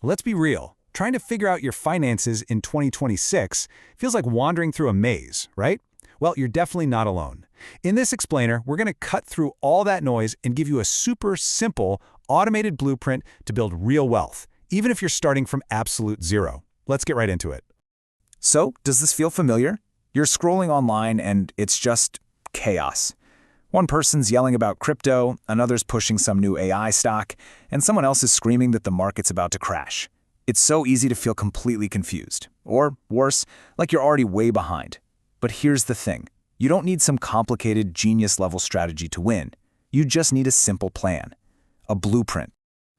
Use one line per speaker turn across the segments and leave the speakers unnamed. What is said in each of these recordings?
Let's be real. Trying to figure out your finances in 2026 feels like wandering through a maze, right? Well, you're definitely not alone. In this explainer, we're going to cut through all that noise and give you a super simple, automated blueprint to build real wealth, even if you're starting from absolute zero. Let's get right into it.
So, does this feel familiar? You're scrolling online and it's just chaos. One person's yelling about crypto, another's pushing some new AI stock, and someone else is screaming that the market's about to crash. It's so easy to feel completely confused, or worse, like you're already way behind. But here's the thing. You don't need some complicated genius-level strategy to win. You just need a simple plan. A blueprint.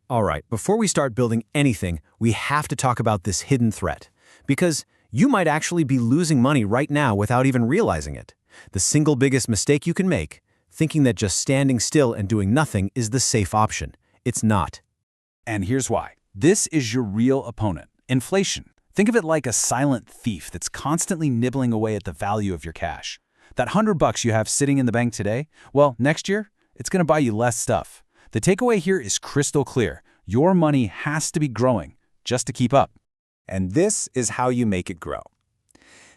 All right, before we start building anything, we have to talk about this hidden threat. Because you might actually be losing money right now without even realizing it. The single biggest mistake you can make, thinking that just standing still and doing nothing is the safe option. It's not.
And here's why. This is your real opponent, inflation. Think of it like a silent thief that's constantly nibbling away at the value of your cash. That $100 you have sitting in the bank today, well, next year, it's going to buy you less stuff. The takeaway here is crystal clear. Your money has to be growing just to keep up.
And this is how you make it grow.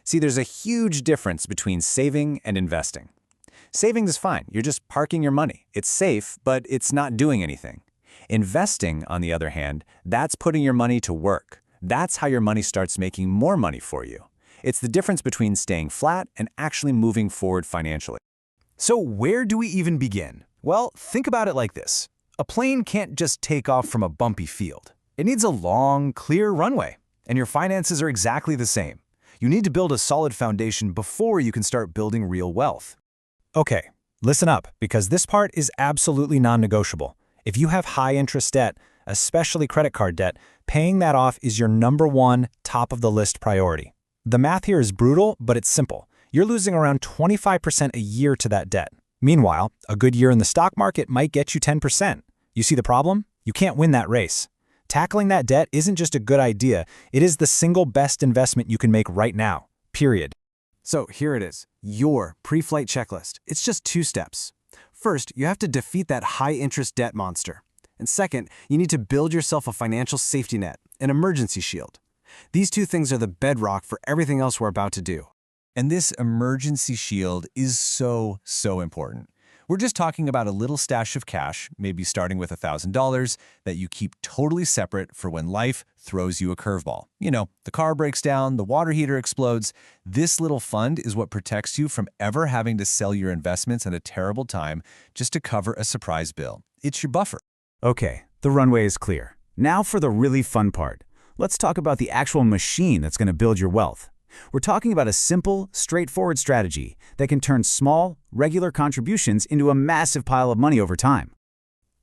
See, there's a huge difference between saving and investing. Saving is fine. You're just parking your money. It's safe, but it's not doing anything. Investing, on the other hand, that's putting your money to work. That's how your money starts making more money for you. It's the difference between staying flat and actually moving forward financially.
So where do we even begin? Well, think about it like this. A plane can't just take off from a bumpy field. It needs a long, clear runway. And your finances are exactly the same. You need to build a solid foundation before you can start building real wealth. Okay, listen up, because this part is absolutely non-negotiable. If you have high-interest debt, especially credit card debt, paying that off is your #1 top-of-the-list priority. The math here is brutal, but it's simple. You're losing around 25% a year to that debt. Meanwhile, a good year in the stock market might get you 10%. You see the problem? You can't win that race. Tackling that debt isn't just a good idea, it is the single best investment you can make right now, period. So here it is, your pre-flight checklist. It's just 2 steps. First, you have to defeat that high-interest debt monster. And second, you need to build yourself a financial safety net, an emergency shield. These 2 things are the bedrock for everything else we're about to do.
And this emergency shield is so important. We're just talking about a little stash of cash, maybe starting with $1,000, that you keep totally separate for when life throws you a curveball. You know, the car breaks down, the water heater explodes. This little fund is what protects you from ever having to sell your investments at a terrible time just to cover a surprise bill. It's your buffer.
Okay, the runway is clear. Now for the really fun part. Let's talk about the actual machine that's going to build your wealth. We're talking about a simple, straightforward strategy that can turn small, regular contributions into a massive pile of money over time.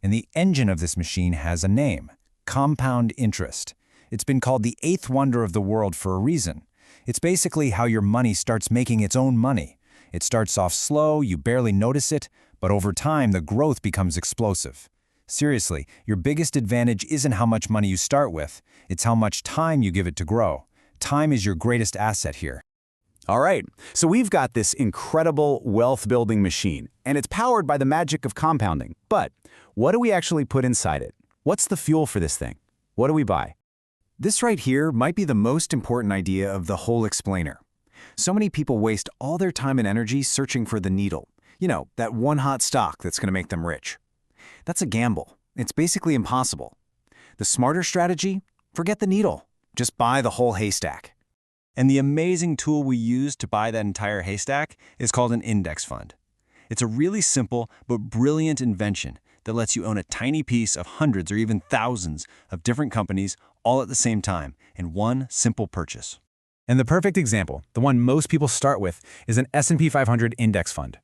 And the engine of this machine has a name: compound interest. It's been called the 8th wonder of the world for a reason. It's basically how your money starts making its own money. It starts off slow, you barely notice it, but over time the growth becomes explosive. Seriously, your biggest advantage isn't how much money you start with, it's how much time you give it to grow. Time is your greatest asset here.
All right, so we've got this incredible wealth-building machine, and it's powered by the magic of compounding. But what do we actually put inside it? What's the fuel for this thing? What do we buy? This right here might be the most important idea of the whole explainer. So many people waste all their time and energy searching for the needle. You know, that one hot stock that's going to make them rich. That's a gamble. It's basically impossible. The smarter strategy? Forget the needle. Just buy the whole haystack.
And the amazing tool we use to buy that entire haystack is called an index fund. It's a really simple but brilliant invention that lets you own a tiny piece of hundreds or even thousands of different companies all at the same time in one simple purchase.
And the perfect example, the one most people start with, is an S&P 500 index fund.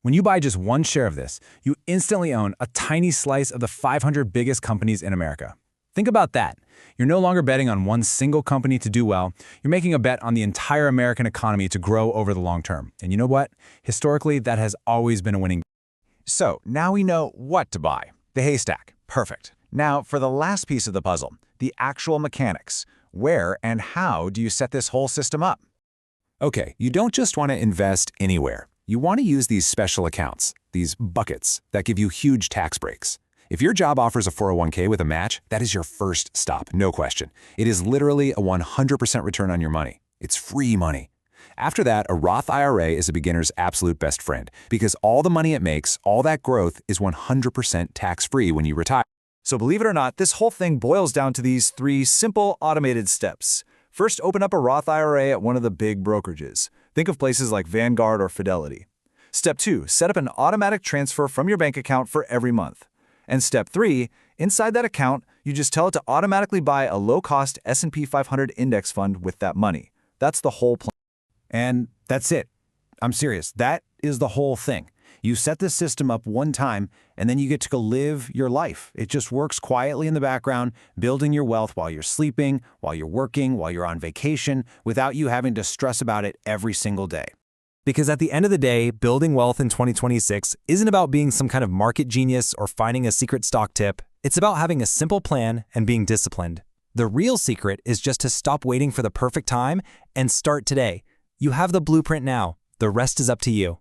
When you buy just one share of this, you instantly own a tiny slice of the 500 biggest companies in America. Think about that. You're no longer betting on one single company to do well. You're making a bet on the entire American economy to grow over the long term. And you know what? Historically, that has always been a winning.
So now we know what to buy. The haystack. Perfect. Now for the last piece of the puzzle, the actual mechanics. Where and how do you set this whole system up? Okay, you don't just want to invest anywhere. You want to use these special accounts, these buckets, that give you huge tax breaks.
If your job offers a 401k with a match, that is your first stop, no question. It is literally a 100% return on your money. It's free money. After that, a Roth IRA is a beginner's absolute best friend because all the money it makes, all that growth, is 100% tax-free when you retire.
So believe it or not, this whole thing boils down to these 3 simple automated steps. First, open up a Roth IRA at one of the big brokerages. Think of places like Vanguard or Fidelity. Step 2, set up an automatic transfer from your bank account for every month. And step 3, inside that account, you just tell it to automatically buy a low-cost S&P 500 index fund with that money. That's the whole plan.
And that's it. I'm serious. That is the whole thing. You set this system up one time, and then you get to go live your life. It just works quietly in the background, building your wealth while you're sleeping, while you're working, while you're on vacation, without you having to stress about it every single day.
Because at the end of the day, building wealth in 2026 isn't about being some kind of market genius or finding a secret stock tip. It's about having a simple plan and being disciplined. The real secret is just to stop waiting for the perfect time and start today. You have the blueprint now. The rest is up to you.